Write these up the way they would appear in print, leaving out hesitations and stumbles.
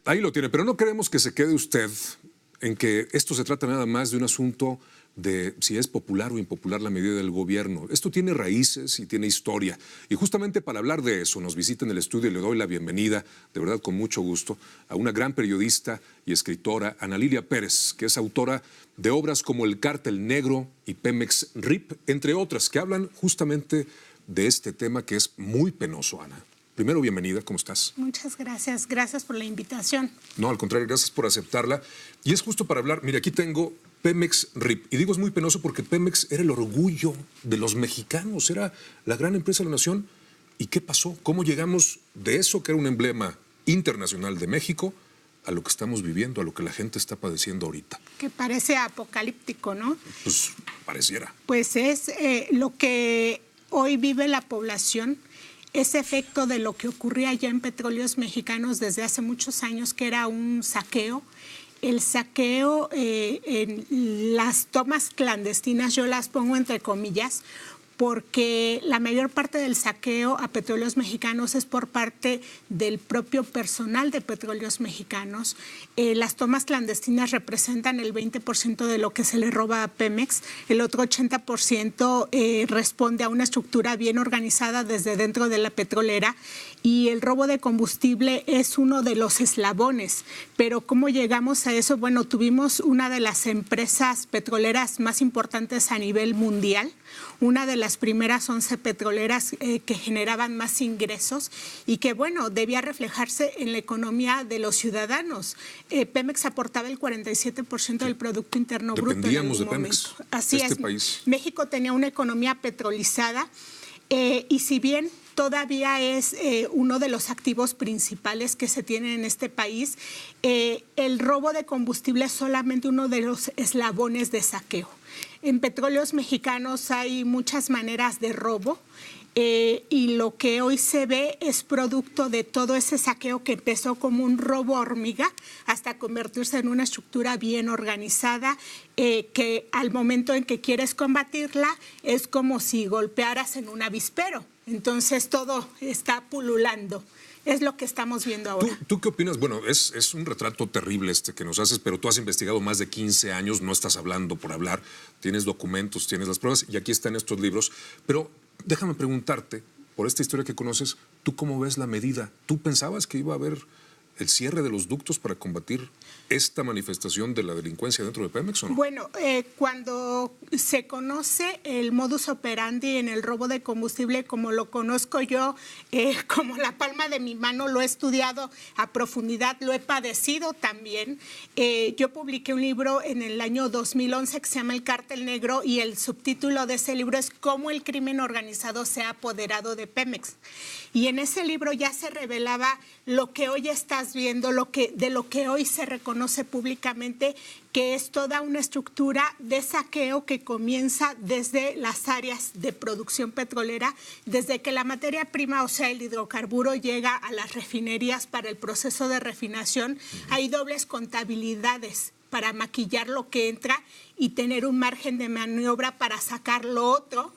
Ahí lo tiene, pero no queremos que se quede usted en que esto se trata nada más de un asunto de si es popular o impopular la medida del gobierno. Esto tiene raíces y tiene historia. Y justamente para hablar de eso nos visita en el estudio y le doy la bienvenida, de verdad con mucho gusto, a una gran periodista y escritora, Ana Lilia Pérez, que es autora de obras como El Cártel Negro y Pemex RIP, entre otras, que hablan justamente de este tema que es muy penoso, Ana. Primero, bienvenida, ¿cómo estás? Muchas gracias, gracias por la invitación. No, al contrario, gracias por aceptarla. Y es justo para hablar, mira, aquí tengo Pemex RIP. Y digo es muy penoso porque Pemex era el orgullo de los mexicanos, era la gran empresa de la nación. ¿Y qué pasó? ¿Cómo llegamos de eso, que era un emblema internacional de México, a lo que estamos viviendo, a lo que la gente está padeciendo ahorita? Que parece apocalíptico, ¿no? Pues pareciera. Pues es lo que hoy vive la población. Ese efecto de lo que ocurría ya en Petróleos Mexicanos desde hace muchos años, que era un saqueo. El saqueo en las tomas clandestinas, yo las pongo entre comillas, porque la mayor parte del saqueo a Petróleos Mexicanos es por parte del propio personal de Petróleos Mexicanos. Las tomas clandestinas representan el 20% de lo que se le roba a Pemex. El otro 80% responde a una estructura bien organizada desde dentro de la petrolera, y el robo de combustible es uno de los eslabones. Pero ¿cómo llegamos a eso? Bueno, tuvimos una de las empresas petroleras más importantes a nivel mundial, una de las primeras 11 petroleras que generaban más ingresos y que, bueno, debía reflejarse en la economía de los ciudadanos. Pemex aportaba el 47% del Producto Interno Bruto. Dependíamos de Pemex. Así es. País. México tenía una economía petrolizada y si bien todavía es uno de los activos principales que se tienen en este país, el robo de combustible es solamente uno de los eslabones de saqueo. En Petróleos Mexicanos hay muchas maneras de robo y lo que hoy se ve es producto de todo ese saqueo que empezó como un robo hormiga hasta convertirse en una estructura bien organizada que al momento en que quieres combatirla es como si golpearas en un avispero. Entonces todo está pululando. Es lo que estamos viendo ahora. ¿Tú qué opinas? Bueno, es un retrato terrible este que nos haces, pero tú has investigado más de 15 años, no estás hablando por hablar, tienes documentos, tienes las pruebas y aquí están estos libros. Pero déjame preguntarte, por esta historia que conoces, ¿tú cómo ves la medida? ¿Tú pensabas que iba a haber el cierre de los ductos para combatir esta manifestación de la delincuencia dentro de Pemex o no? Bueno, cuando se conoce el modus operandi en el robo de combustible, como lo conozco yo, como la palma de mi mano, lo he estudiado a profundidad, lo he padecido también. Yo publiqué un libro en el año 2011 que se llama El Cártel Negro y el subtítulo de ese libro es Cómo el crimen organizado se ha apoderado de Pemex. Y en ese libro ya se revelaba lo que hoy estás viendo, de lo que hoy se reconoce públicamente, que es toda una estructura de saqueo que comienza desde las áreas de producción petrolera, desde que la materia prima, o sea, el hidrocarburo, llega a las refinerías para el proceso de refinación. Hay dobles contabilidades para maquillar lo que entra y tener un margen de maniobra para sacar lo otro.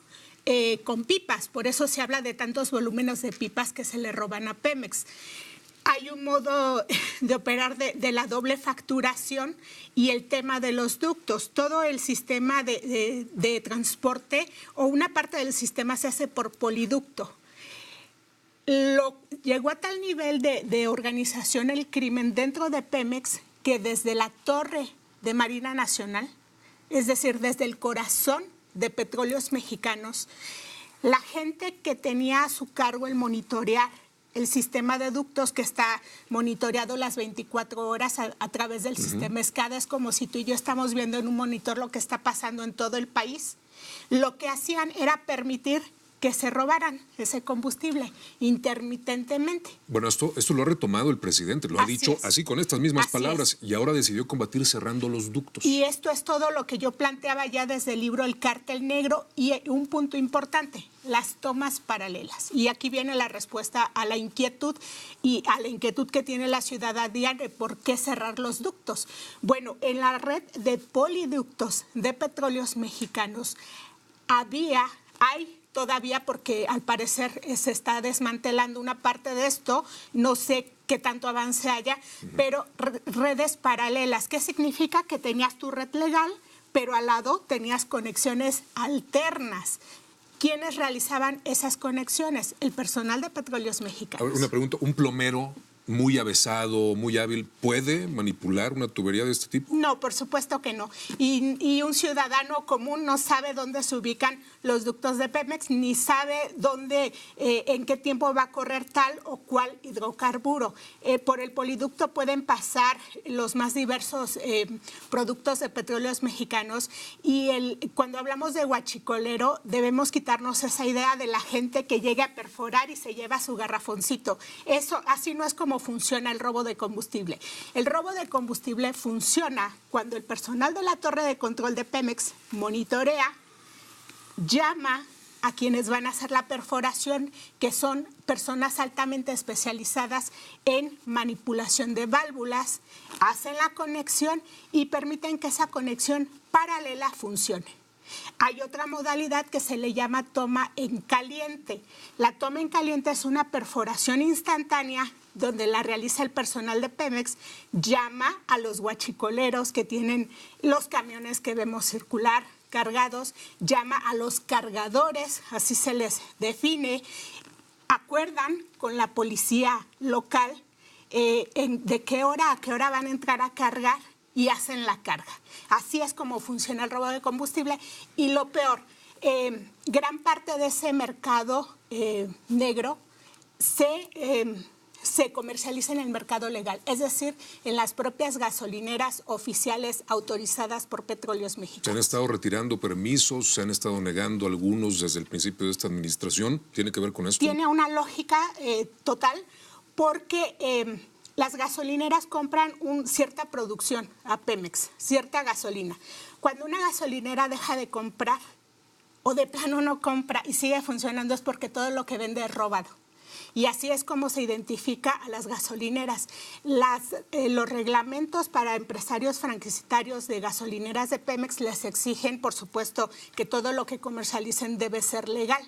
Con pipas, por eso se habla de tantos volúmenes de pipas que se le roban a Pemex. Hay un modo de operar de la doble facturación y el tema de los ductos. Todo el sistema de transporte o una parte del sistema se hace por poliducto. Llegó a tal nivel de organización el crimen dentro de Pemex que desde la torre de Marina Nacional, es decir, desde el corazón de Petróleos Mexicanos, la gente que tenía a su cargo el monitorear el sistema de ductos que está monitoreado las 24 horas a través del sistema SCADA, es como si tú y yo estamos viendo en un monitor lo que está pasando en todo el país. Lo que hacían era permitir que se robaran ese combustible intermitentemente. Bueno, esto lo ha retomado el presidente, lo ha dicho así con estas mismas palabras y ahora decidió combatir cerrando los ductos. Y esto es todo lo que yo planteaba ya desde el libro El Cártel Negro y un punto importante, las tomas paralelas. Y aquí viene la respuesta a la inquietud y a la inquietud que tiene la ciudadanía de por qué cerrar los ductos. Bueno, en la red de poliductos de Petróleos Mexicanos hay todavía porque al parecer se está desmantelando una parte de esto, no sé qué tanto avance haya, pero redes paralelas. ¿Qué significa? Que tenías tu red legal, pero al lado tenías conexiones alternas. ¿Quiénes realizaban esas conexiones? El personal de Petróleos Mexicanos. A ver, una pregunta, ¿un plomero muy avesado, muy hábil, puede manipular una tubería de este tipo? No, por supuesto que no. Y un ciudadano común no sabe dónde se ubican los ductos de Pemex, ni sabe dónde, en qué tiempo va a correr tal o cual hidrocarburo. Por el poliducto pueden pasar los más diversos productos de Petróleos Mexicanos y cuando hablamos de huachicolero debemos quitarnos esa idea de la gente que llega a perforar y se lleva su garrafoncito. Eso así no es como funciona el robo de combustible. El robo de combustible funciona cuando el personal de la torre de control de Pemex monitorea, llama a quienes van a hacer la perforación, que son personas altamente especializadas en manipulación de válvulas, hacen la conexión y permiten que esa conexión paralela funcione. Hay otra modalidad que se le llama toma en caliente. La toma en caliente es una perforación instantánea donde la realiza el personal de Pemex, llama a los huachicoleros que tienen los camiones que vemos circular cargados, llama a los cargadores, así se les define, acuerdan con la policía local de qué hora a qué hora van a entrar a cargar y hacen la carga. Así es como funciona el robo de combustible y lo peor, gran parte de ese mercado negro se comercializa en el mercado legal, es decir, en las propias gasolineras oficiales autorizadas por Petróleos Mexicanos. ¿Se han estado retirando permisos? ¿Se han estado negando algunos desde el principio de esta administración? ¿Tiene que ver con esto? Tiene una lógica total porque las gasolineras compran cierta producción a Pemex, cierta gasolina. Cuando una gasolinera deja de comprar o de plano no compra y sigue funcionando es porque todo lo que vende es robado. Y así es como se identifica a las gasolineras. Los reglamentos para empresarios franquiciatarios de gasolineras de Pemex les exigen, por supuesto, que todo lo que comercialicen debe ser legal.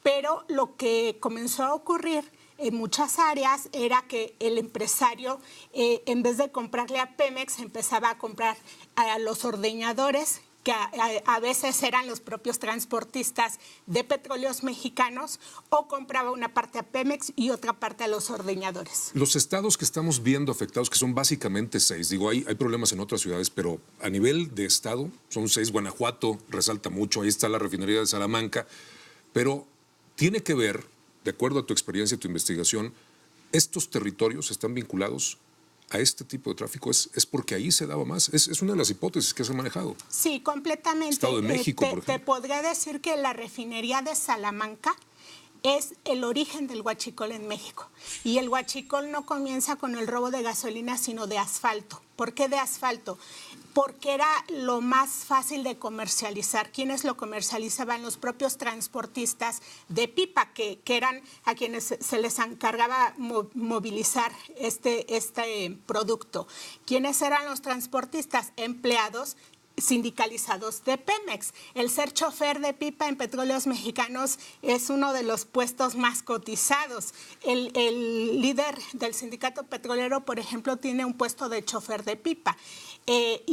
Pero lo que comenzó a ocurrir en muchas áreas era que el empresario, en vez de comprarle a Pemex, empezaba a comprar a los ordeñadores, que a veces eran los propios transportistas de Petróleos Mexicanos, o compraba una parte a Pemex y otra parte a los ordeñadores. Los estados que estamos viendo afectados, que son básicamente 6, digo, hay problemas en otras ciudades, pero a nivel de estado son 6. Guanajuato resalta mucho, ahí está la refinería de Salamanca, pero tiene que ver, de acuerdo a tu experiencia y tu investigación, ¿estos territorios están vinculados a este tipo de tráfico? ¿Es porque ahí se daba más? Es una de las hipótesis que se ha manejado. Sí, completamente. Estado de México, por ejemplo. Te podría decir que la refinería de Salamanca es el origen del huachicol en México. Y el huachicol no comienza con el robo de gasolina, sino de asfalto. ¿Por qué de asfalto? Porque era lo más fácil de comercializar. ¿Quiénes lo comercializaban? Los propios transportistas de pipa, que eran a quienes se les encargaba movilizar este producto. ¿Quiénes eran los transportistas? Empleados sindicalizados de Pemex. El ser chofer de pipa en Petróleos Mexicanos es uno de los puestos más cotizados. El líder del sindicato petrolero, por ejemplo, tiene un puesto de chofer de pipa. El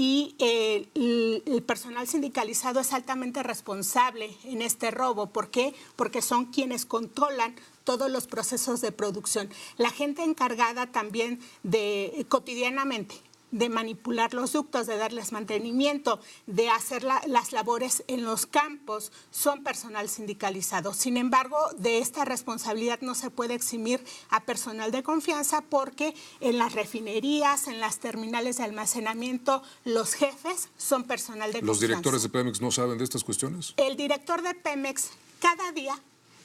personal sindicalizado es altamente responsable en este robo. ¿Por qué? Porque son quienes controlan todos los procesos de producción. La gente encargada también cotidianamente de manipular los ductos, de darles mantenimiento, de hacer las labores en los campos, son personal sindicalizado. Sin embargo, de esta responsabilidad no se puede eximir a personal de confianza porque en las refinerías, en las terminales de almacenamiento, los jefes son personal de confianza. ¿Los directores de Pemex no saben de estas cuestiones? El director de Pemex cada día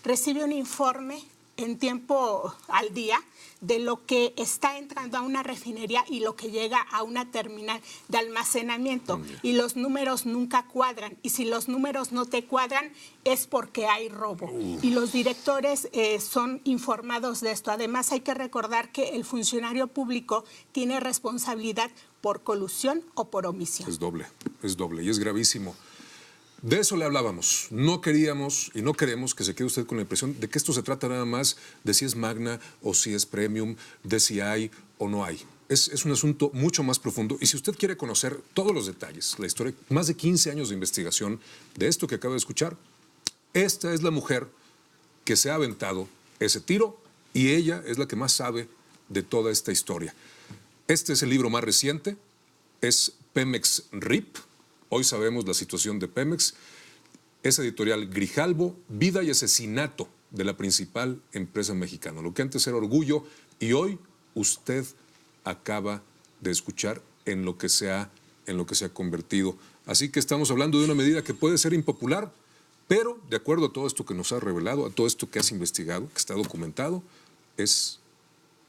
recibe un informe en tiempo al día de lo que está entrando a una refinería y lo que llega a una terminal de almacenamiento. Y los números nunca cuadran. Y si los números no te cuadran, es porque hay robo. Y los directores son informados de esto. Además, hay que recordar que el funcionario público tiene responsabilidad por colusión o por omisión. Es doble y es gravísimo. De eso le hablábamos. No queríamos y no queremos que se quede usted con la impresión de que esto se trata nada más de si es magna o si es premium, de si hay o no hay. Es un asunto mucho más profundo y si usted quiere conocer todos los detalles, la historia, más de 15 años de investigación de esto que acaba de escuchar, esta es la mujer que se ha aventado ese tiro y ella es la que más sabe de toda esta historia. Este es el libro más reciente, es Pemex RIP. Hoy sabemos la situación de Pemex. Es editorial Grijalbo, Vida y Asesinato de la principal empresa mexicana. Lo que antes era Orgullo y hoy usted acaba de escuchar en lo que se ha convertido. Así que estamos hablando de una medida que puede ser impopular, pero de acuerdo a todo esto que nos ha revelado, a todo esto que has investigado, que está documentado, es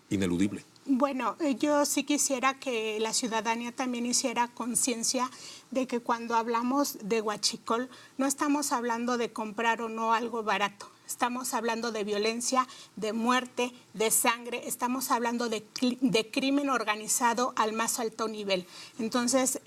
ineludible. Bueno, yo sí quisiera que la ciudadanía también hiciera conciencia de que cuando hablamos de huachicol no estamos hablando de comprar o no algo barato. Estamos hablando de violencia, de muerte, de sangre, estamos hablando de crimen organizado al más alto nivel. Entonces,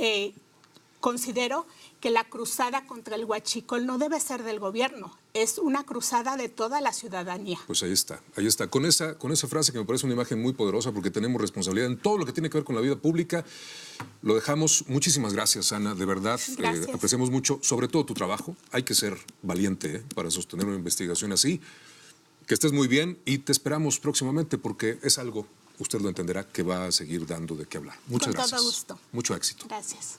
considero que la cruzada contra el huachicol no debe ser del gobierno, es una cruzada de toda la ciudadanía. Pues ahí está. Con esa frase que me parece una imagen muy poderosa porque tenemos responsabilidad en todo lo que tiene que ver con la vida pública. Lo dejamos. Muchísimas gracias, Ana, de verdad. Apreciamos mucho, sobre todo tu trabajo. Hay que ser valiente para sostener una investigación así. Que estés muy bien y te esperamos próximamente porque es algo, usted lo entenderá, que va a seguir dando de qué hablar. Muchas gracias. Con todo gusto. Mucho éxito. Gracias.